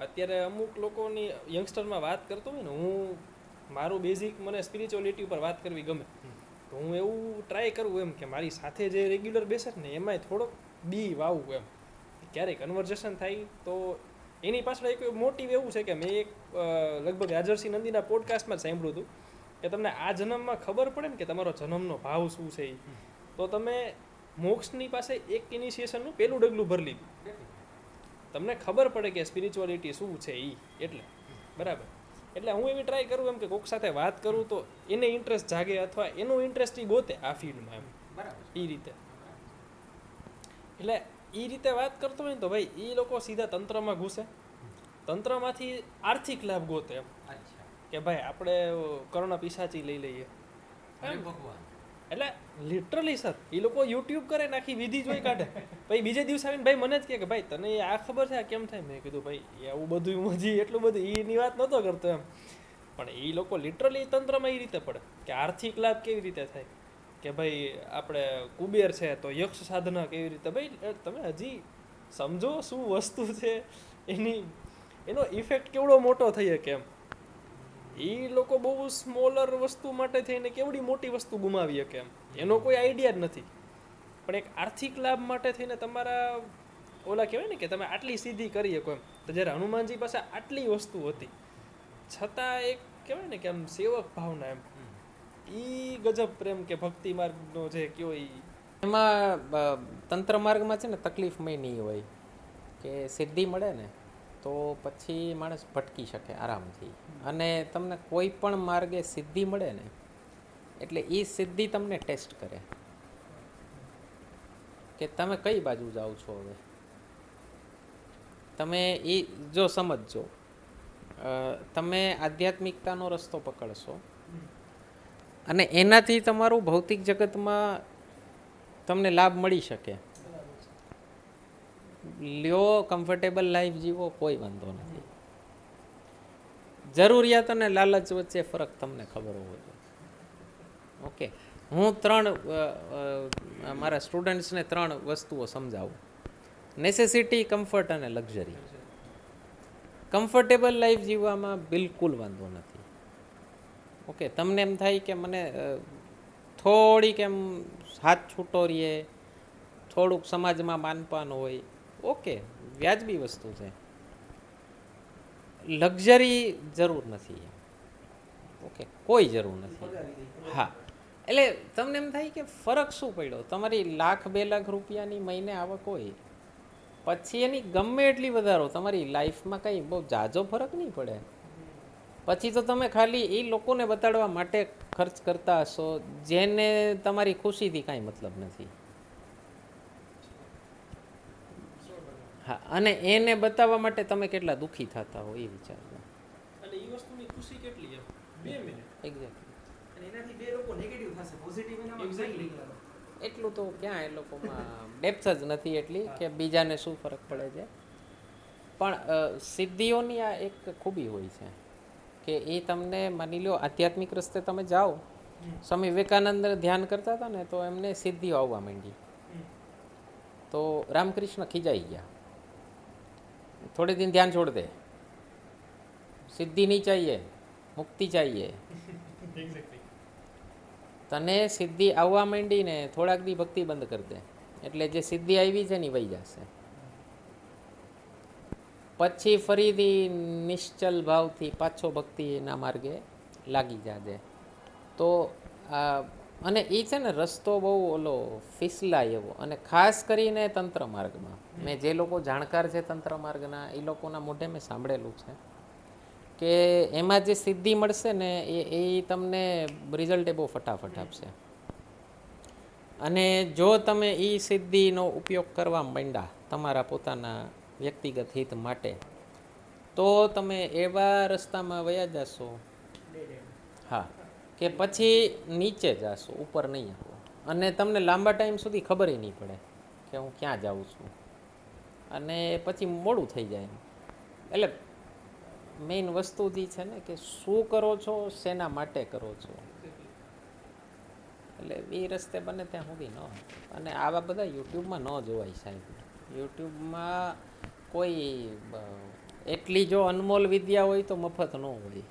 અત્યારે અમુક લોકોની યંગસ્ટરમાં વાત કરતો હોય ને, મારું બેઝિક મને સ્પિરિચ્યુઅલિટી ઉપર વાત કરવી ગમે, તો હું એવું ટ્રાય કરું એમ કે મારી સાથે જે રેગ્યુલર બેસે ને એમાંય થોડોક બી વાવું એમ, ક્યારેય કન્વર્ઝેશન થાય તો એની પાછળ એક મોટિવ એવું છે કે મેં એક લગભગ રાજર્ષિ નંદીના પોડકાસ્ટમાં જ સાંભળ્યું હતું કે તમને આ જન્મમાં ખબર પડે ને કે તમારો જન્મનો ભાવ શું છે, તો તમે મોક્ષની પાસે એક ઇનિશિએશનનું પહેલું ડગલું ભરી લીધું. તમને ખબર પડે કે સ્પિરિચ્યુઅલિટી શું છે એ, એટલે બરાબર. એટલે હું એવી ટ્રાય કરું એમ કે કોઈક સાથે વાત કરું તો એને ઇન્ટરેસ્ટ જાગે અથવા એનો ઇન્ટરેસ્ટ એ ગોતે આ ફિલ્ડમાં એમ, એ રીતે. એટલે એ રીતે વાત કરતો હોય ને તો ભાઈ એ લોકો સીધા તંત્રમાં ઘૂસે, તંત્રમાંથી આર્થિક લાભ ગોતે એમ કે ભાઈ આપણે કરોના પિશાચી લઈ લઈએ એટલે લિટરલી સર એ લોકો યુટ્યુબ કરે ને આખી વિધિ જોઈ કાઢે, પછી બીજે દિવસે આવીને ભાઈ મને જ કે ભાઈ તને આ ખબર છે આ કેમ થાય, મેં કીધું ભાઈ આવું બધું હજી એટલું બધું એની વાત નહોતો કરતો એમ, પણ એ લોકો લિટરલી તંત્રમાં એ રીતે પડે કે આર્થિક લાભ કેવી રીતે થાય કે ભાઈ આપણે કુબેર છે તો યક્ષ સાધના કેવી રીતે, ભાઈ તમે હજી સમજો શું વસ્તુ છે, એનો ઇફેક્ટ કેવડો મોટો થઈ શકે એમ. એ લોકો બહુ સ્મોલર વસ્તુ માટે થઈને કેવડી મોટી વસ્તુ ગુમાવી શકે એમ, એનો કોઈ આઈડિયા જ નથી, પણ એક આર્થિક લાભ માટે થઈને તમારા ઓલા કહેવાય ને કે તમે આટલી સીધી કરી શકો એમ. તો જ્યારે હનુમાનજી પાસે આટલી વસ્તુ હતી છતાં એક કહેવાય ને કે આમ સેવક ભાવના એમ, ઈ ગજબ પ્રેમ કે ભક્તિ માર્ગનો જે કયો એ એમાં તંત્ર માર્ગમાં છે ને તકલીફમય નહીં હોય કે સિદ્ધિ મળે ને તો પછી માણસ ભટકી શકે આરામથી, અને તમને કોઈ પણ માર્ગે સિદ્ધિ મળે ને એટલે એ સિદ્ધિ તમને ટેસ્ટ કરે કે તમે કઈ બાજુ જાઓ છો. હવે તમે એ જો સમજજો, તમે આધ્યાત્મિકતાનો રસ્તો પકડશો અને એનાથી તમારું ભૌતિક જગતમાં તમને લાભ મળી શકે, લ્યો કમ્ફર્ટેબલ લાઈફ જીવો, કોઈ વાંધો નથી. જરૂરિયાત અને લાલચ વચ્ચે ફરક તમને ખબર હોવો જોઈએ. ઓકે, હું મારા સ્ટુડન્ટ્સને 3 વસ્તુઓ સમજાવું: નેસેસિટી, કમ્ફર્ટ અને લક્ઝરી. કમ્ફર્ટેબલ લાઈફ જીવવામાં બિલકુલ વાંધો નથી. ઓકે, તમને એમ થાય કે મને થોડીક એમ હાથ છૂટો રહીએ, થોડુંક સમાજમાં માનપાન હોય, ઓકે, વ્યાજબી વસ્તુ છે. લક્ઝરી જરૂર નથી, ઓકે, કોઈ જરૂર નથી. હા, એટલે તમને એમ થાય કે ફરક શું પડ્યો, તમારી 1,00,000-2,00,000 રૂપિયાની મહિને આવક હોય પછી એની ગમે એટલી વધારો, તમારી લાઈફમાં કંઈ બહુ ઝાઝો ફરક નહીં પડે. પછી તો તમે ખાલી એ લોકોને બતાડવા માટે ખર્ચ કરતા હશો જેને તમારી ખુશીથી કાંઈ મતલબ નથી. હા, અને એને બતાવવા માટે તમે કેટલા દુઃખી થતા હો એ વિચારજો. અને એ વસ્તુની ખુશી કેટલી એમ 2 મિનિટ એક્ઝેક્ટલી. અને એનાથી બે લોકો નેગેટિવ થશે, પોઝિટિવ એનામાં એક્ઝેક્ટલી. એટલું તો ક્યાં એ લોકોમાં ડેપ્થ જ નથી એટલી કે બીજાને શું ફરક પડે છે. પણ સિદ્ધિઓની આ એક ખૂબી હોય છે કે એ તમને માની લો આધ્યાત્મિક રસ્તે તમે જાઓ. સ્વામી વિવેકાનંદ ધ્યાન કરતા હતા ને તો એમને સિદ્ધિઓ આવવા માંડી, તો રામકૃષ્ણ ખીજાઈ ગયા, થોડે દિન ધ્યાન છોડ દે, સિદ્ધિ નહીં ચાહીએ, મુક્તિ ચાહીએ. તને સિદ્ધિ આવવા માંડી ને થોડાક દી ભક્તિ બંધ કરી દે એટલે જે સિદ્ધિ આવી છે ને વહી જશે. પછી ફરીથી નિશ્ચલ ભાવથી પાછો ભક્તિના માર્ગે લાગી જાજે. તો અને એ છે ને રસ્તો બહુ ઓલો ફિસલાય એવો, અને ખાસ કરીને તંત્ર માર્ગમાં મેં જે લોકો જાણકાર છે તંત્ર માર્ગના એ લોકોના મોઢે મેં સાંભળેલું છે કે એમાં જે સિદ્ધિ મળશે ને એ તમને રિઝલ્ટ એ બહુ ફટાફટ આપશે. અને જો તમે એ સિદ્ધિનો ઉપયોગ કરવા માંડ્યા તમારા પોતાના વ્યક્તિગત હિત માટે તો તમે એવા રસ્તામાં વયા જશો, હા, કે પછી નીચે જશો, ઉપર નહીં આવો, અને તમને લાંબા ટાઈમ સુધી ખબર નહીં પડે કે હું ક્યાં જાઉં છું, અને પછી મોડું થઈ જાય. એટલે મેઇન વસ્તુ જે છે ને કે શું કરો છો, શેના માટે કરો છો, એટલે એ રસ્તે બને ત્યાં સુધી ન. અને આવા બધા યુટ્યુબમાં ન જોવાય સાહેબ. યુટ્યુબમાં કોઈ એટલી જો અનમોલ વિદ્યા હોય તો મફત ન હોય.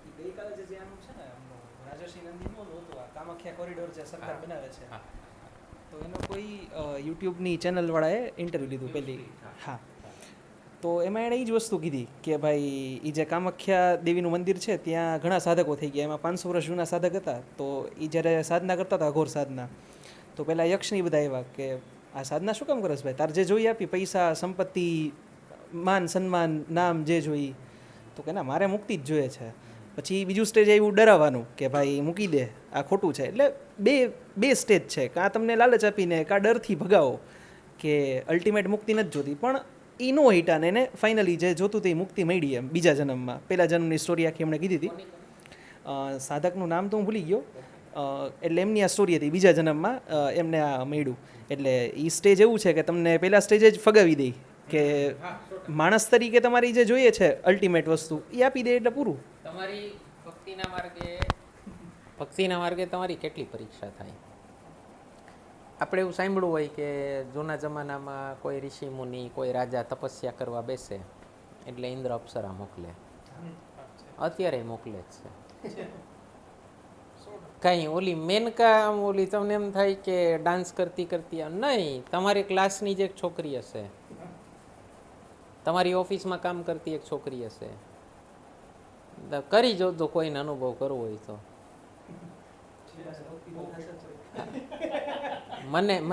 ઈ ગઈકાલે જે આનું છે ને આમનું રાજર્ષિ નંદીનું ઓલું હતું આ કામાખ્યા કોરિડોર જે સરકાર બનાવે છે હા. તો એનો કોઈ યુટ્યુબની ચેનલ વાળાએ ઇન્ટરવ્યૂ લીધું પહેલી. હા, તો એમાં એણે એ જ વસ્તુ કીધી કે ભાઈ એ જે કામાખ્યા દેવીનું મંદિર છે ત્યાં ઘણા સાધકો થઈ ગયા. એમાં 500 વર્ષ જૂના સાધક હતા. તો એ જ્યારે સાધના કરતા હતા અઘોર સાધના, તો પહેલાં યક્ષની બધા આવ્યા કે આ સાધના શું કામ કરસ ભાઈ, તાર જે જોઈએ આપી, પૈસા સંપત્તિ માન સન્માન નામ જે જોઈ. તો કે ના, મારે મુક્તિ જ જોઈએ છે. પછી બીજું સ્ટેજ આવ્યું ડરાવવાનું કે ભાઈ મૂકી દે, આ ખોટું છે. એટલે બે સ્ટેજ છે, કાં તમને લાલચ આપીને કાં ડરથી ભગાવો કે અલ્ટિમેટ મુક્તિ નથી જોતી. પણ એ નો હિટાને એને ફાઇનલી જે જોતું તે મુક્તિ મળી એમ બીજા જન્મમાં. પહેલા જન્મની સ્ટોરી આખી એમણે કીધી હતી. સાધકનું નામ તો હું ભૂલી ગયો. એટલે એમની આ સ્ટોરી હતી, બીજા જન્મમાં એમને આ મળ્યું. એટલે એ સ્ટેજ એવું છે કે તમને પહેલા સ્ટેજે જ ફગાવી દે કે માણસ તરીકે તમારી જે જોઈએ છે અલ્ટિમેટ વસ્તુ એ આપી દે એટલે પૂરું. તમારી ભક્તિના માર્ગે તમારી કેટલી પરીક્ષા થાય. આપણે એવું સાંભળ્યું હોય કે જૂના જમાનામાં કોઈ ઋષિ મુનિ, કોઈ રાજા તપસ્યા કરવા બેસે એટલે ઇન્દ્ર અપ્સરા મોકલે. અત્યારે મોકલે જ છે. કાંઈ ઓલી મેનકા ઓલી તમને એમ થાય કે ડાન્સ કરતી કરતી, નહીં, તમારી ક્લાસની જ એક છોકરી હશે, તમારી ઓફિસમાં કામ કરતી એક છોકરી હશે. કરી જોજો કોઈને અનુભવ કરવો હોય તો.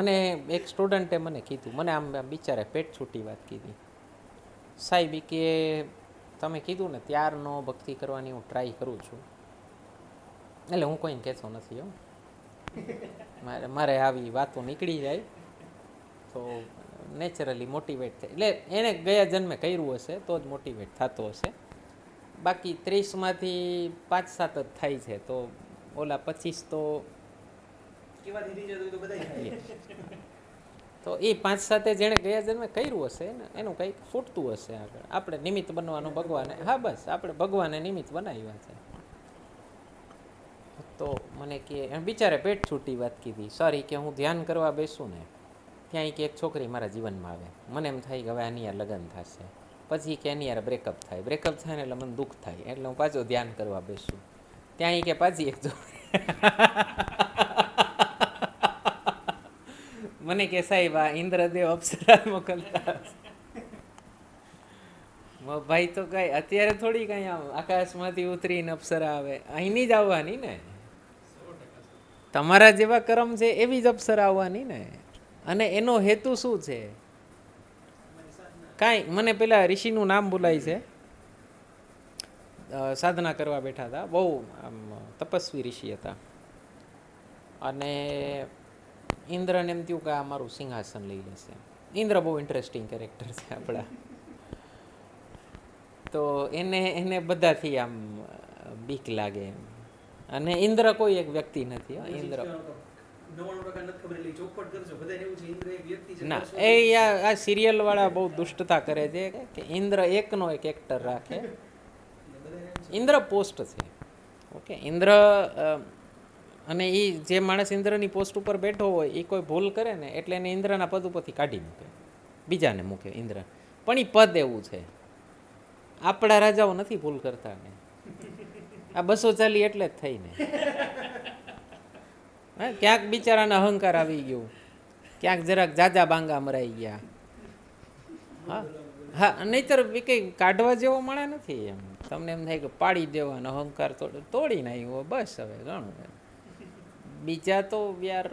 મને એક સ્ટુડન્ટે મને કીધું, મને આમ બિચારે પેટ છૂટી વાત કીધી. સાહેબ કે તમે કીધું ને ત્યારનો ભક્તિ કરવાની હું ટ્રાય કરું છું. એટલે હું કોઈને કહેતો નથી હો, મારે આવી વાતો નીકળી જાય તો નેચરલી મોટિવેટ થાય. એટલે એણે ગયા જન્મે કર્યું હશે તો જ મોટિવેટ થતો હશે. બાકી 30માંથી 5-7 જ થાય છે, તો ઓલા 25 તો કેવા દીધી છે તો બધાય થાય. તો એ 5-7 જેણે ગયા જન્મે કર્યું હશે ને એનું કંઈક ફૂટતું હશે આગળ. આપણે નિમિત્ત બનવાનું ભગવાને, હા બસ આપણે ભગવાને નિમિત્ત બનાવ્યા છે. તો મને કે બિચારે પેટ છૂટી વાત કીધી. સોરી કે હું ધ્યાન કરવા બેસું ને ત્યાં કે એક છોકરી મારા જીવનમાં આવે, મને એમ થાય કે હવે આની યાર લગ્ન થશે. પછી કે એની યાર બ્રેકઅપ થાય ને એટલે મને દુઃખ થાય, એટલે હું પાછો ધ્યાન કરવા બેસું. ત્યાં કે પાછી એક મને કે સાહેબ આ ઇન્દ્રદેવ અપ્સરા મોકલતા. ભાઈ તો કઈ અત્યારે થોડી કઈ આકાશમાંથી ઉતરીને અપ્સરા આવે, અહીંની જ આવવાની ને. તમારા જેવા કર્મ છે એવી જ અપ્સરા આવવાની ને. અને એનો હેતુ શું છે? કાંઈ, મને પેલા ઋષિનું નામ ભૂલાય છે. સાધના કરવા બેઠા હતા, બહુ આમ તપસ્વી ઋષિ હતા. અને ઇન્દ્રને એમ થયું કે આ મારું સિંહાસન લઈ લેશે. ઇન્દ્ર બહુ ઇન્ટરેસ્ટિંગ કેરેક્ટર છે આપણા. તો એને બધાથી આમ બીક લાગે એમ. અને ઇન્દ્ર કોઈ એક વ્યક્તિ નથી. ઇન્દ્ર ના, એ આ સિરિયલ વાળા બહુ દુષ્ટતા કરે છે કે ઇન્દ્ર એકનો એક એક્ટર રાખે. ઇન્દ્ર પોસ્ટ છે, ઓકે. ઇન્દ્ર અને એ જે માણસ ઇન્દ્રની પોસ્ટ ઉપર બેઠો હોય એ કોઈ ભૂલ કરે ને એટલે એને ઇન્દ્રના પદ ઉપરથી કાઢી મૂકે, બીજાને મૂકે ઇન્દ્ર. પણ એ પદ એવું છે. આપણા રાજાઓ નથી ભૂલ કરતા ને. આ 240 એટલે જ થઈને ક્યાંક બિચારાને અહંકાર આવી ગયું, ક્યાંક જરાક જાજા બાંગા મરાઈ ગયા. હા હા, નહીતર કંઈ કાઢવા જેવો મળે નથી. એમ તમને એમ થાય કે પાડી દેવાનો અહંકાર તોડી નાખ્યો, બસ હવે ઘણું. બીજા તો યાર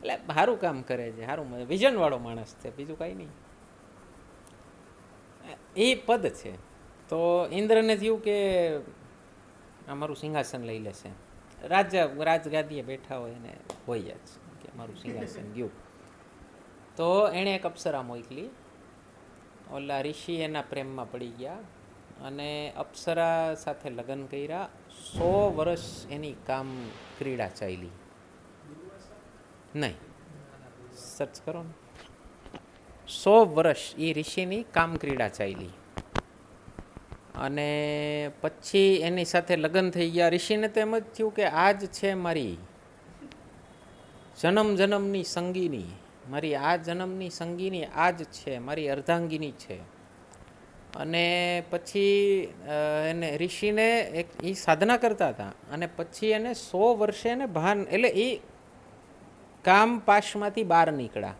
એટલે સારું કામ કરે છે, સારું વિઝન વાળો માણસ છે, બીજું કાંઈ નહીં. એ પદ છે. તો ઇન્દ્રને થયું કે અમારું સિંહાસન લઈ લેશે. રાજગાદીએ બેઠા હોય ને હોય જ કે મારું સિંહાસન ગયું. તો એણે એક અપ્સરા મોકલી. ઓલા ઋષિ એના પ્રેમમાં પડી ગયા અને અપ્સરા સાથે લગ્ન કર્યા. 100 વર્ષ એની કામ ક્રીડા ચાલી. નહીં, સર્ચ કરો ને. 100 વર્ષ એ ઋષિની કામ ક્રીડા ચાલી. અને પછી એની સાથે લગ્ન થઈ ગયા. ઋષિને તો એમ જ થયું કે આ જ છે મારી જન્મ જન્મની સંગીની, મારી આ જન્મની સંગીની આ જ છે, મારી અર્ધાંગીની છે. અને પછી એને ઋષિને એક એ સાધના કરતા હતા અને પછી એને 100 વર્ષે એને ભાન, એટલે એ કામ પાશમાંથી બહાર નીકળ્યા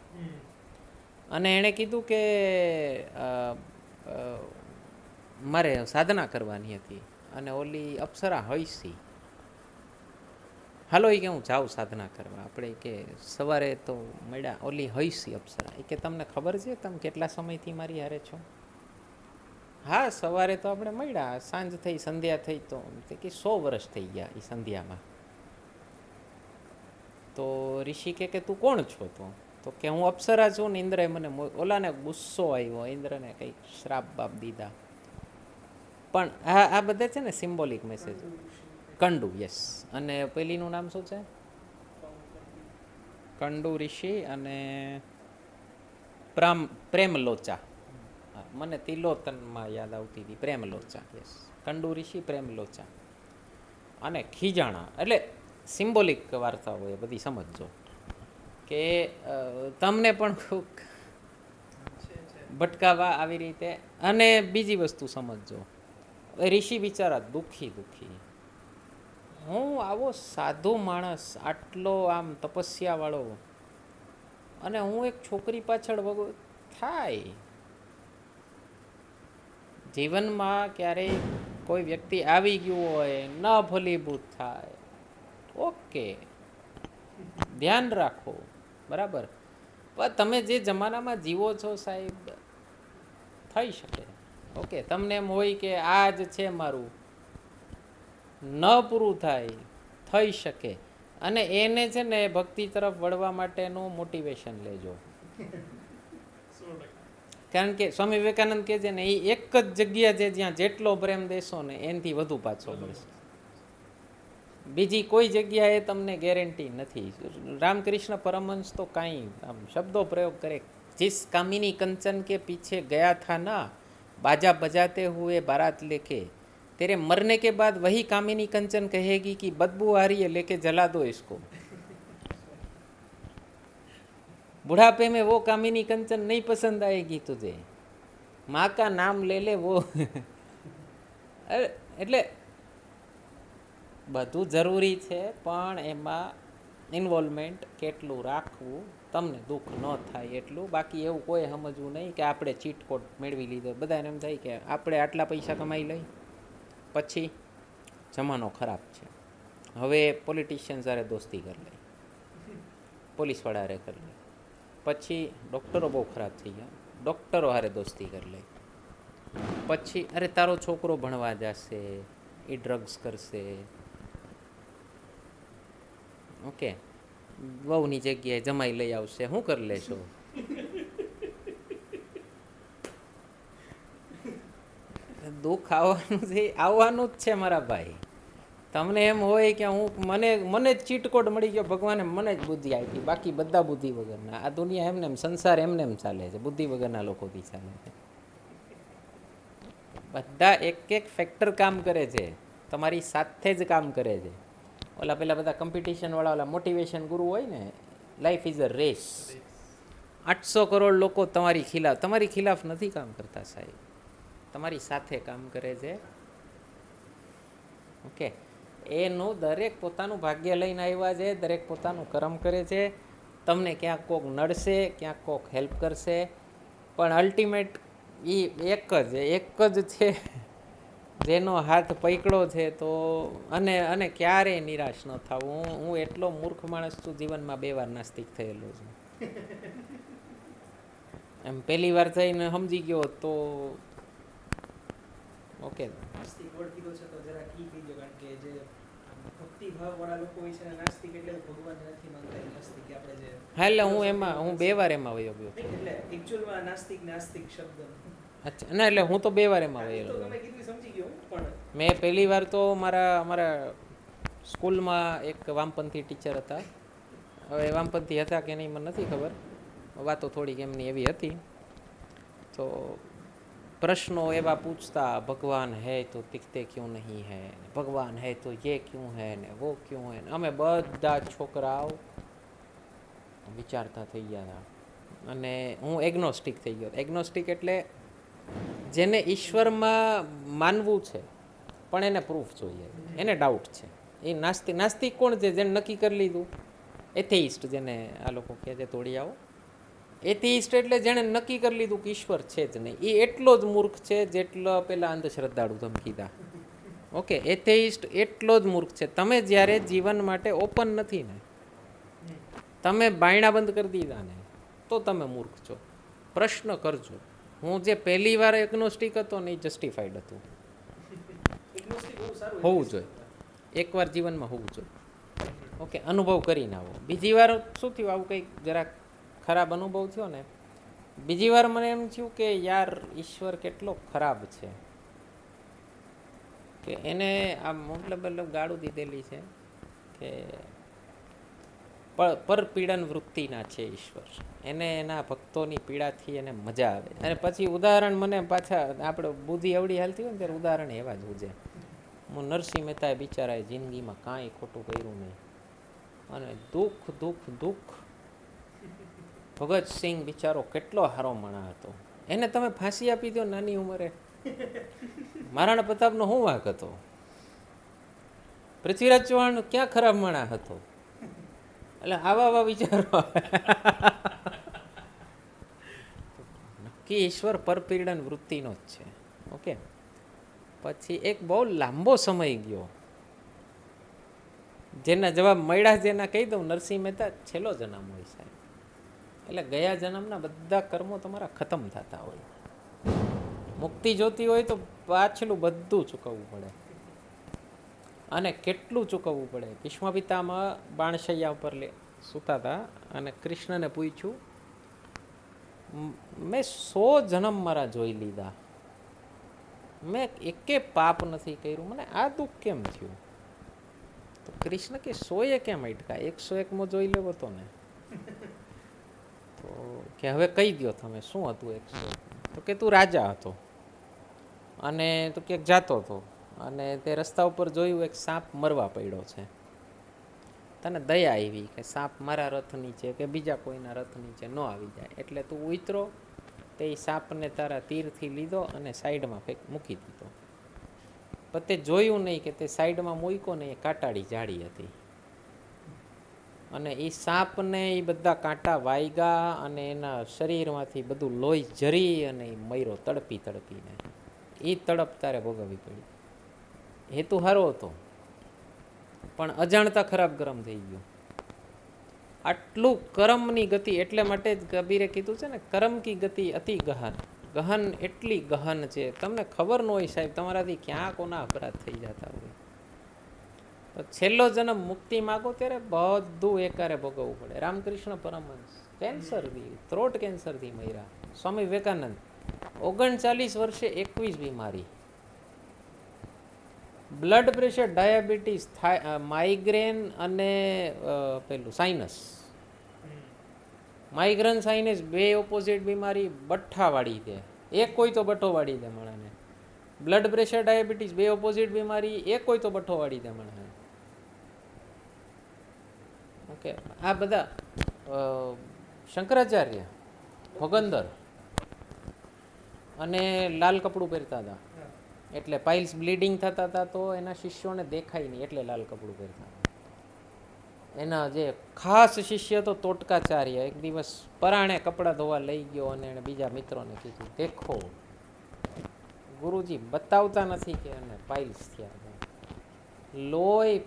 અને એણે કીધું કે મારે સાધના કરવાની હતી. અને ઓલી અપ્સરા હૈસી, હાલો એ કે હું જાઉં સાધના કરવા. આપણે કે સવારે તો મળ્યા ઓલી હૈસી અપ્સરા, એ કે તમને ખબર છે તમે કેટલા સમયથી મારી હારે છો? હા સવારે તો આપણે મળ્યા, સાંજ થઈ, સંધ્યા થઈ, તો કે 100 વર્ષ થઈ ગયા એ સંધ્યામાં. તો ઋષિ કે તું કોણ છો? તો કે હું અપ્સરા છું ને ઇન્દ્રએ મને ઓલાને ગુસ્સો આવ્યો, ઇન્દ્રને કંઈક શ્રાપ બાપ દીધા. પણ આ બધા છે ને સિમ્બોલિક મેસેજ. કંડુ, યસ. અને પેલીનું નામ શું છે? કંડુ ઋષિ અને પ્રેમલોચા. મને તિલોતનમાં યાદ આવતી હતી પ્રેમલોચા, યસ. કંડુ ઋષિ, પ્રેમલોચા અને ખીજાણા. એટલે સિમ્બોલિક વાર્તાઓ એ બધી સમજજો કે તમને પણ ખૂબ ભટકાવા આવી રીતે. અને બીજી વસ્તુ સમજજો, ઋષિ બિચારા દુઃખી, હું આવો સાધુ માણસ, આટલો આમ તપસ્યાવાળો, અને હું એક છોકરી પાછળ થાય. જીવનમાં ક્યારેય કોઈ વ્યક્તિ આવી ગયું હોય, ન ફલીભૂત થાય, ઓકે, ધ્યાન રાખો, બરાબર. પણ તમે જે જમાનામાં જીવો છો સાહેબ, થઈ શકે. ઓકે, તમને એમ હોય કે આ જ છે મારું, ન પૂરું થાય, થઈ શકે. અને એને છે ને ભક્તિ તરફ વળવા માટેનું મોટિવેશન લેજો. કારણ કે સ્વામી વિવેકાનંદ કહે છે ને, એ એક જ જગ્યા છે જ્યાં જેટલો પ્રેમ દેશો ને એનાથી વધુ પાછો મળશે. બીજી કોઈ જગ્યાએ તમને ગેરંટી નથી. રામકૃષ્ણ પરમહંસ તો કાંઈ આમ શબ્દો પ્રયોગ કરે, जिस कामिनी कंचन के पीछे गया था ना, बाजा बजाते हुए बारात लेके, तेरे मरने के बाद वही कामिनी कंचन कहेगी कि बदबू आ रही है, लेके जला दो इसको. बुढ़ापे में वो कामिनी कंचन नहीं पसंद आएगी तुझे, माँ का नाम ले ले वो. એટલે બધું જરૂરી છે, પણ એમાં ઇન્વોલ્વમેન્ટ કેટલું રાખવું, તમને દુઃખ ન થાય એટલું. બાકી એવું કોઈ સમજવું નહીં કે આપણે ચીટકોટ મેળવી લીધો. બધાને એમ થાય કે આપણે આટલા પૈસા કમાઈ લઈ, પછી જમાનો ખરાબ છે, હવે પોલિટિશિયન સાથે દોસ્તી કરી લે, પોલીસવાળા હારે કરી લે. પછી ડૉક્ટરો બહુ ખરાબ થઈ ગયા, ડૉક્ટરો હારે દોસ્તી કરી લે. પછી અરે તારો છોકરો ભણવા જશે, એ ડ્રગ્સ કરશે, ઓકે, વહુની જગ્યાએ જમાઈ લઈ આવશે, શું કરી લેશો? દુઃખ આવવાનું છે, આવવાનું જ છે મારા ભાઈ. તમને એમ હોય કે મને જ ચીટકોટ મળી ગયો, ભગવાને મને જ બુદ્ધિ આપી, બાકી બધા બુદ્ધિ વગરના. આ દુનિયા એમને એમ, સંસાર એમને એમ ચાલે છે, બુદ્ધિ વગરના લોકોથી ચાલે છે. બધા એક ફેક્ટર કામ કરે છે, તમારી સાથે જ કામ કરે છે. ઓલા પેલા બધા કોમ્પિટિશનવાળા ઓલા મોટિવેશન ગુરુ હોય ને, life is a race. 800 crore લોકો તમારી ખિલાફ નથી કામ કરતા સાહેબ, તમારી સાથે કામ કરે છે. ઓકે, એનું દરેક પોતાનું ભાગ્ય લઈને આવ્યા છે, દરેક પોતાનું કર્મ કરે છે. તમને ક્યાંક કોક નડશે, ક્યાંક કોક હેલ્પ કરશે, પણ અલ્ટિમેટ એ એક જ છે જેનો હાથ પકડો છે. તો અને ક્યારેય નિરાશ ન થવું. હું એટલો મૂર્ખ માણસ છું, જીવનમાં 2 વાર નાસ્તિક થયેલો છું. એમ પહેલી વાર થઈને સમજી ગયો તો ઓકે. નાસ્તિક વર્ડ કીધો છે તો જરા કી કીધો, કારણ કે જે ભક્તિ ભાવવાળા લોકો હોય છે નાસ્તિક એટલે ભગવાન નથી માનતા, નાસ્તિક આપણે જે હા, એટલે હું 2 વાર એમાં વયો ગયો. એટલે એક્ચ્યુઅલમાં નાસ્તિક શબ્દ. અચ્છા, ના, એટલે હું તો 2 વાર એમાં વયેલો. તમે કીધું સમજી ગયો, પણ મેં પહેલી વાર તો અમારા સ્કૂલમાં એક વામપંથી ટીચર હતા. હવે વામપંથી હતા કે નહીં મને નથી ખબર, વાતો થોડીક એમની એવી હતી. તો પ્રશ્નો એવા પૂછતા, ભગવાન હૈ તો દિખતે ક્यों નહીં હૈ, ભગવાન હૈ તો ये क्यों है ને वो क्यों है. અમે બધા છોકરાઓ વિચારતા થઈ ગયા હતા અને હું એગ્નોસ્ટિક થઈ ગયો. એગ્નોસ્ટિક એટલે જેને ઈશ્વરમાં માનવું છે પણ એને પ્રૂફ જોઈએ, એને ડાઉટ છે. એ નાસ્તિક. નાસ્તિક કોણ છે? જેને નક્કી કરી લીધું. એથેઇસ્ટ જેને આ લોકો કહે છે, તોડી આવો. એથેઇસ્ટ એટલે જેણે નક્કી કરી લીધું કે ઈશ્વર છે જ નહીં. એ એટલો જ મૂર્ખ છે જેટલો પેલા અંધશ્રદ્ધાળુ તમે કીધા. ઓકે, એથેઇસ્ટ એટલો જ મૂર્ખ છે. તમે જ્યારે જીવન માટે ઓપન નથી ને, તમે બાયણા બંધ કરી દીધા ને, તો તમે મૂર્ખ છો. પ્રશ્ન કરજો. હું જે પહેલી વાર એગ્નોસ્ટિક હતો ને, એ જસ્ટિફાઈડ હતું. હોવું જોઈએ, એકવાર જીવનમાં હોવું જોઈએ. ઓકે, અનુભવ કરીને આવો. બીજી વાર શું થયું, આવું કંઈક જરાક ખરાબ અનુભવ થયો ને, બીજી વાર મને એમ થયું કે યાર ઈશ્વર કેટલો ખરાબ છે, કે એને આ મતલબ ગાળું દીધેલી છે કે પરપીડન વૃત્તિના છે ઈશ્વર. એને એના ભક્તોની પીડાથી એને મજા આવે. અને પછી ઉદાહરણ મને પાછા આપણે બુદ્ધિ અવળી હાલતી હોય ને ત્યારે ઉદાહરણ એવા જ ઉજે. હું નરસિંહ મહેતાએ બિચારાએ જિંદગીમાં કાંઈ ખોટું કર્યું નહીં, અને દુઃખ દુઃખ દુઃખ. ભગતસિંહ બિચારો કેટલો હારો માણસ હતો, એને તમે ફાંસી આપી દો નાની ઉંમરે. મહારાણા પ્રતાપનો શું વાંક હતો? પૃથ્વીરાજ ચૌહાણ ક્યાં ખરાબ માણસ હતો? એટલે આવા વિચારો. નક્કી ઈશ્વર પરપીડન વૃત્તિનો જ છે. ઓકે, પછી એક બહુ લાંબો સમય ગયો, જેના જવાબ મળ્યા જેના કહી દઉં. નરસિંહ મહેતા છેલ્લો જન્મ હોય સાહેબ, એટલે ગયા જન્મના બધા કર્મો તમારા ખતમ થતા હોય. મુક્તિ જોતી હોય તો પાછલું બધું ચૂકવવું પડે. અને કેટલું ચૂકવવું પડે? ભીષ્મ પિતામાં બાણશૈયા ઉપર સૂતા હતા અને કૃષ્ણને પૂછ્યું, મેં 100 જન્મ મારા જોઈ લીધા, મેં એકે પાપ નથી કર્યું, મને આ દુઃખ કેમ થયું? તો કૃષ્ણ કે 100 કેમ અટકા, 101મો જોઈ લેવો તો ને. તો કે હવે કહી દો તમે શું હતું 101? તો કે તું રાજા હતો અને તું ક્યાંક જાતો હતો અને તે રસ્તા ઉપર જોયું એક સાપ મરવા પડ્યો છે. તને દયા આવી કે સાપ મારા રથ નીચે કે બીજા કોઈના રથ નીચે ન આવી જાય, એટલે તું ઉતરો, તે સાપને તારા તીરથી લીધો અને સાઈડમાં મૂકી દીધો. પણ તે જોયું નહીં કે તે સાઈડમાં મૂક્યો ને એ કાંટાળી જાળી હતી, અને એ સાપને એ બધા કાંટા વાગ્યા અને એના શરીરમાંથી બધું લોહી જરી અને એ મર્યો તડપી તડપીને. એ તડપ તારે ભોગવવી પડી. હેતુ સારો હતો પણ અજાણતા ખરાબ કર્મ થઈ ગયું. આટલું કર્મની ગતિ, એટલે માટે જ કબીરે કીધું છે ને, કર્મ કી ગતિ અતિ ગહન. ગહન એટલી ગહન છે, તમને ખબર ન હોય સાહેબ તમારાથી ક્યાં કોના અપરાધ થઈ જતા હોય. તો છેલ્લો જન્મ મુક્તિ માગો ત્યારે બધું એકારે ભોગવવું પડે. રામકૃષ્ણ પરમહંસ કેન્સરથી, થ્રોટ કેન્સરથી મર્યા. સ્વામી વિવેકાનંદ 39 વર્ષે 21 બીમારી, બ્લડ પ્રેશર, ડાયાબિટીસ, માઇગ્રેન અને પેલું સાઇનસ. માઇગ્રેન સાઇનસ બે ઓપોઝિટ બીમારી, બઠ્ઠા વાળી દે. એક કોઈ તો બઠ્ઠો વાળી દે માણસને. બ્લડ પ્રેશર, ડાયાબિટીસ બે ઓપોઝિટ બીમારી, એક કોઈ તો બઠ્ઠો વાળી દે માણસને. ઓકે, આ બધા શંકરાચાર્ય ભગંદર અને લાલ કપડું પહેરતા હતા, એટલે પાઇલ્સ બ્લીડિંગ થતા હતા તો એના શિષ્યોને દેખાય નહીં એટલે લાલ કપડું પહેરતા. એના જે ખાસ શિષ્ય તો તોટકાચાર્ય એક દિવસ પરાણે કપડાં ધોવા લઈ ગયો અને એણે બીજા મિત્રોને કીધું, દેખો ગુરુજી બતાવતા નથી કે એને પાઇલ્સ થયા. લોહી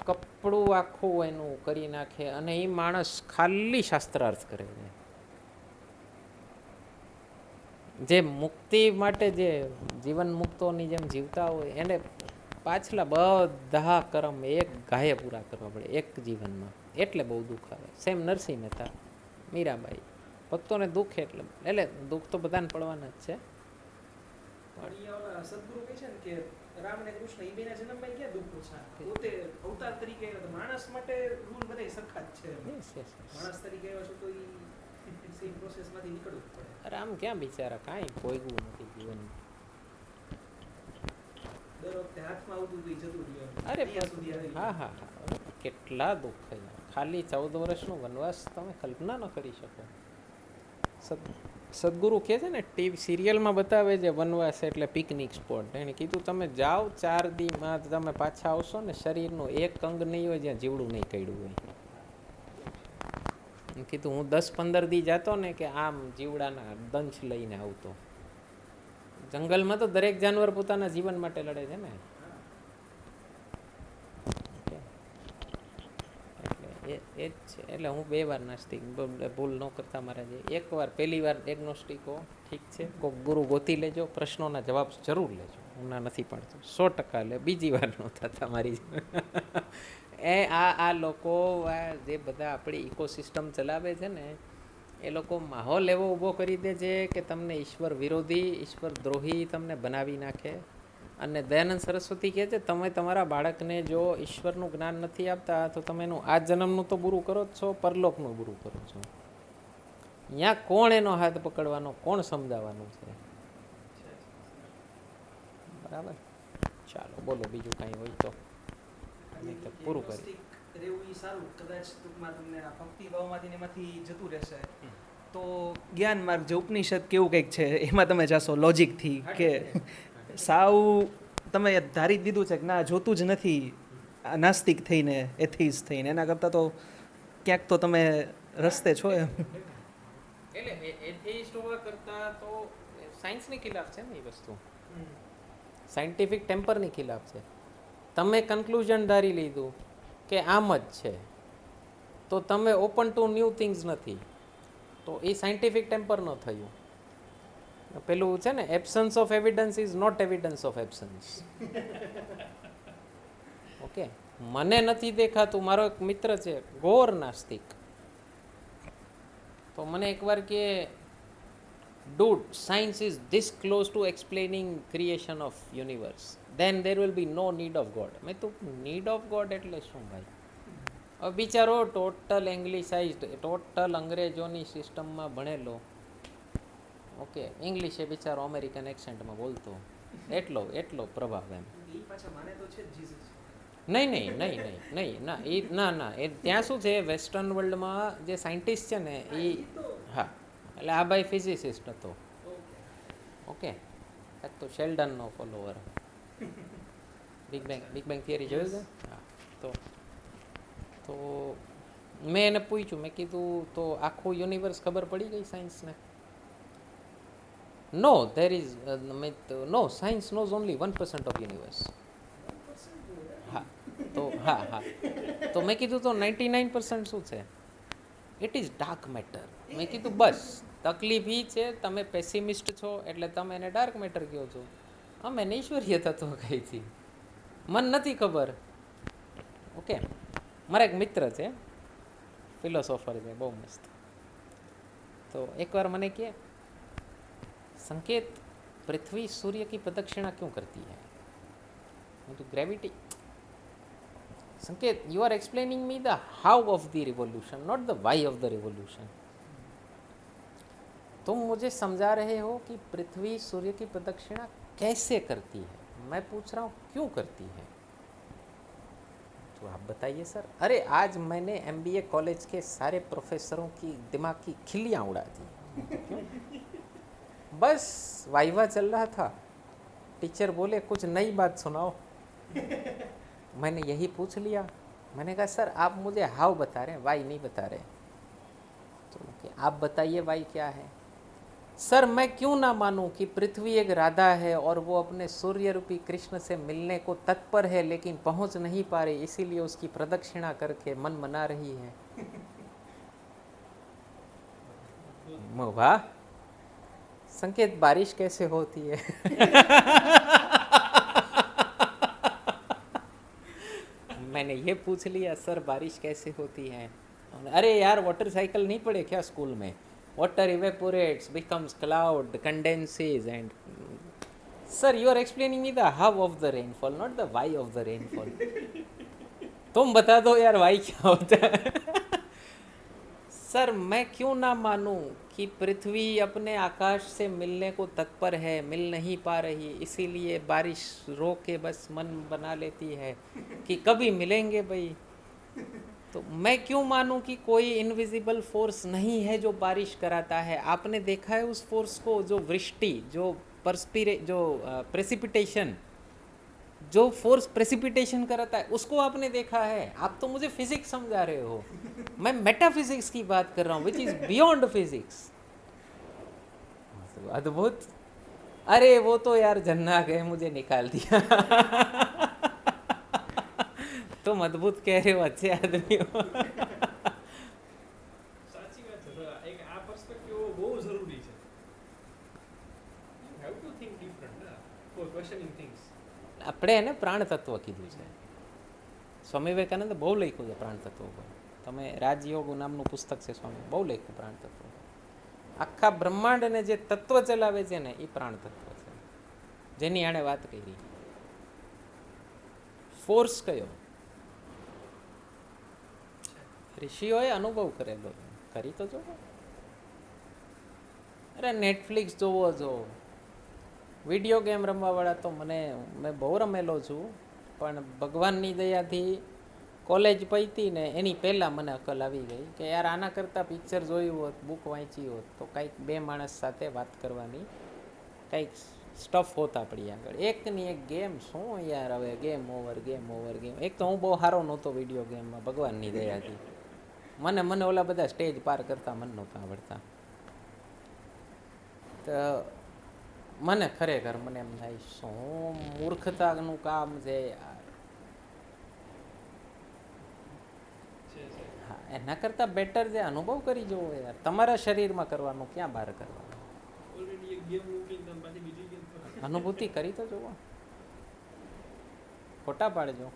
કપડું આખું એનું કરી નાખે અને એ માણસ ખાલી શાસ્ત્રાર્થ કરે છે. જે મુક્તિ માટે જે જીવન મુક્તોની જેમ જીવતા હોય એને પાછલા બધા કર્મ એક ગાયે પૂરા કરવા પડે એક જીવનમાં, એટલે બહુ દુઃખ આવે. સેમ નરસિંહ મહેતા, મીરાબાઈ, ભક્તોને દુઃખ એટલે દુઃખ તો બધાને પડવાના જ છે. સદગુરુ કહે છે ને કે રામ અને કૃષ્ણ એ બેના જન્મમાં ક્યાં દુઃખ ઓછા, પોતે અવતાર તરીકે માણસ માટે રૂલ બધા સરખા જ છે. માણસ તરીકે આવ્યો છો તો એ સેમ પ્રોસેસમાંથી નીકળવું પડે. રામ ક્યાં બિચારા કાંઈ ભોગવું નથી જીવન. દર વખતે હાથમાં આવતું હતું એ જતું રહ્યું. અરે હા હા હા, કેટલા દુઃખ થયા. ખાલી 14 વર્ષનો વનવાસ તમે કલ્પના ન કરી શકો. સદગુરુ કહે છે ને ટીવી સિરિયલમાં બતાવે છે વનવાસ એટલે પિકનિક સ્પોટ. એને કીધું તમે જાઓ 4 દીમાં તમે પાછા આવશો ને શરીરનું એક અંગ નહીં હોય જ્યાં જીવડું નહીં કર્યું હોય. કીધું હું 10-15 દી જતો ને કે આમ જીવડાના દંશ લઈને આવતો. જંગલમાં તો દરેક જાનવર પોતાના જીવન માટે લડે છે ને. એટલે એ જ છે. એટલે હું 2 વાર નાસ્તિક, ભૂલ ન કરતા મારા જે. એકવાર પહેલી વાર એગ્નોસ્ટિકો ઠીક છે, કોઈક ગુરુ ગોતી લેજો, પ્રશ્નોના જવાબ જરૂર લેજો, હું ના નથી પાડતો, 100% લે. બીજી વાર ન થતા મારી આ લોકો જે બધા આપણી ઇકોસિસ્ટમ ચલાવે છે ને એ લોકો માહોલ એવો ઊભો કરી દે છે કે તમને ઈશ્વર વિરોધી, ઈશ્વર દ્રોહી તમને બનાવી નાખે. અને દયાનંદ સરસ્વતી કહે છે તમે તમારા બાળકને જો ઈશ્વરનું જ્ઞાન નથી આપતા તો તમે એનું આ જન્મનું તો બુરું કરો જ છો, પરલોકનું બુરું કરો છો. ત્યાં કોણ એનો હાથ પકડવાનો, કોણ સમજાવવાનું છે? બરાબર. ચાલો બોલો બીજું કાંઈ હોય તો પૂરું કરી રહેવું ઈ સારું. કદાચ ટૂંકમાં તમને આ ભક્તિ ભાવમાંથી ને એમાંથી જતું રહેશે તો જ્ઞાન માર્ગ જે ઉપનિષદ કેવું કંઈક છે એમાં તમે જાશો લોજિકથી કે સાવ તમે ધારી દીધું છે કે ના જોતું જ નથી નાસ્તિક થઈને, એથિસ્ટ થઈને. એના કરતાં તો ક્યાંક તો તમે રસ્તે છો એમ. એટલે એથિસ્ટ હોવા કરતાં તો સાયન્સની ખિલાફ છે ને એ વસ્તુ, સાયન્ટિફિક ટેમ્પરની ખિલાફ છે. તમે કન્ક્લુઝન ધારી લીધું કે આમ જ છે તો તમે ઓપન ટુ ન્યૂ થિંગ્સ નથી, તો એ સાયન્ટિફિક ટેમ્પર ન થયું. પેલું છે ને absence of evidence is not evidence of absence. Okay, મને નથી દેખાતું. મારો એક મિત્ર છે ઘોર નાસ્તિક, તો મને એકવાર કે dude, science is this close to explaining creation of universe, then there will be no need of God. મેં તો need of God એટલે શું ભાઈ? હવે બિચારો ટોટલ એંગ્લિશાઇઝડ, ટોટલ અંગ્રેજોની સિસ્ટમમાં ભણેલો. ઓકે, ઇંગ્લિશ એ બિચારો અમેરિકન એક્સેન્ટમાં બોલતો, એટલો પ્રભાવ એમ. નહીં ના એ ના એ ત્યાં શું છે વેસ્ટર્ન વર્લ્ડમાં જે સાયન્ટિસ્ટ છે ને એ હા, એટલે આ ભાઈ ફિઝિસિસ્ટ હતો. ઓકે, તો શેલ્ડનનો ફોલોવર. બિગ બેંગ થિયરી જોયું છે? હા. તો મેં એને પૂછ્યું, મેં કીધું તો આખું યુનિવર્સ ખબર પડી ગઈ સાયન્સને? No, there is no, science knows only 1% of universe. હા તો મેં કીધું તો 99% શું છે? It is dark matter. મેં કીધું બસ તકલીફ એ છે તમે પેસિમિસ્ટ છો એટલે તમે એને ડાર્ક મેટર કહો છો, અમે એને ઈશ્વરીય તત્વ કહી છીએ, મને નથી ખબર. ઓકે, મારા એક મિત્ર છે ફિલોસોફર છે બહુ મસ્ત. તો એકવાર મને કહે संकेत पृथ्वी सूर्य की प्रदक्षिणा क्यों करती है? मैं तो ग्रेविटी. संकेत, you are explaining me the how of the revolution, not the why of the revolution. तुम मुझे समझा रहे हो कि पृथ्वी सूर्य की प्रदक्षिणा कैसे करती है, मैं पूछ रहा हूँ क्यों करती है. तो आप बताइए सर. अरे आज मैंने MBA कॉलेज के सारे प्रोफेसरों की दिमाग की खिल्लियाँ उड़ा दी. बस वाइवा चल रहा था, टीचर बोले कुछ नई बात सुनाओ. मैंने यही पूछ लिया. मैंने कहा सर आप मुझे हाउ बता रहे हैं, वाई नहीं बता रहे. तो आप बताइए वाई क्या है. सर मैं क्यों ना मानूं कि पृथ्वी एक राधा है और वो अपने सूर्य रूपी कृष्ण से मिलने को तत्पर है लेकिन पहुंच नहीं पा रही, इसीलिए उसकी प्रदक्षिणा करके मन मना रही है. वाह संकेत, बारिश कैसे होती है? मैंने ये पूछ लिया सर बारिश कैसे होती है. अरे यार वाटर साइकिल नहीं पढ़े क्या स्कूल में? Water evaporates, becomes cloud, condenses and sir you are explaining me the how of the rainfall, not the why of the rainfall. तुम बता दो यार वाई क्या होता है. सर मैं क्यों ना मानूं कि पृथ्वी अपने आकाश से मिलने को तत्पर है, मिल नहीं पा रही, इसीलिए बारिश रो के बस मन बना लेती है कि कभी मिलेंगे भाई. तो मैं क्यों मानूं कि कोई इनविजिबल फोर्स नहीं है जो बारिश कराता है? आपने देखा है उस फोर्स को, जो वृष्टि, जो प्रेसिपिटेशन, जो फोर्स प्रेसिपिटेशन कराता है, उसको आपने देखा है? आप तो मुझे फिजिक्स समझा रहे हो, मैं मेटाफिजिक्स की बात कर रहा हूँ, विच इज बियॉन्ड फिजिक्स। अद्भुत। अरे वो तो यार जन्ना गए, मुझे निकाल दिया। तुम अद्भुत कह रहे हो, अच्छे आदमी हो। સાચી વાત છે સર. એક આ પર્સપેક્ટિવ બહુ જરૂરી છે. You have to think different for questioning things. આપણે એને પ્રાણ તત્વ કીધું છે. સ્વામી વિવેકાનંદે બહુ લખ્યું છે પ્રાણ તત્વ ઉપર. તમે રાજયોગ નામનું પુસ્તક છે સ્વામી, બહુ લખ્યું પ્રાણ તત્વ. આખા બ્રહ્માંડને જે તત્વ ચલાવે છે ને એ પ્રાણ તત્વ છે, જેની આણે વાત કરી. ફોર્સ કયો? ઋષિઓએ અનુભવ કરેલો, કરી તો જો. અરે નેટફ્લિક્સ જોવો છો, વિડીયો ગેમ રમવાવાળા તો મેં બહુ રમેલો છું, પણ ભગવાનની દયાથી કોલેજ પૈતી ને એની પહેલાં મને અકલ આવી ગઈ કે યાર આના કરતાં પિક્ચર જોયું હોત, બુક વાંચી હોત તો કંઈક બે માણસ સાથે વાત કરવાની કંઈક સ્ટફ હોત આપણી આગળ. એકની એક ગેમ શું યાર, હવે ગેમ ઓવર. એક તો હું બહુ સારો નહોતો વિડીયો ગેમમાં, ભગવાનની દયાથી. મને ઓલા બધા સ્ટેજ પાર કરતા મને નહોતા આવડતા. તો મને ખરેખર મને એમ થાય શું મૂર્ખતાનું કામ છે યાર. હા, એના કરતાં બેટર છે અનુભવ કરી જવો યાર. તમારા શરીરમાં કરવાનું, ક્યાં બહાર કરવાનું. ઓલરેડી એક ગેમ મૂકીને તમે પાછી બીજી ગેમ અનુભૂતિ કરી તો જુઓ. ખોટા પાડજો,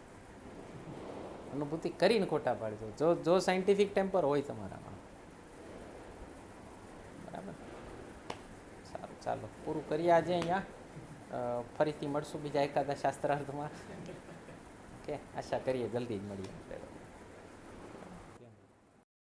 અનુભૂતિ કરીને ખોટા પાડજો. જો સાયન્ટિફિક ટેમ્પર હોય તમારામાં. બરાબર, સારું, ચાલો પૂરું કરીએ આજે અહીંયા. ફરીથી મળશું બીજા એકાદા શાસ્ત્રાર્થમાં. ઓકે, આશા કરીએ જલ્દી જ મળીએ આપણે.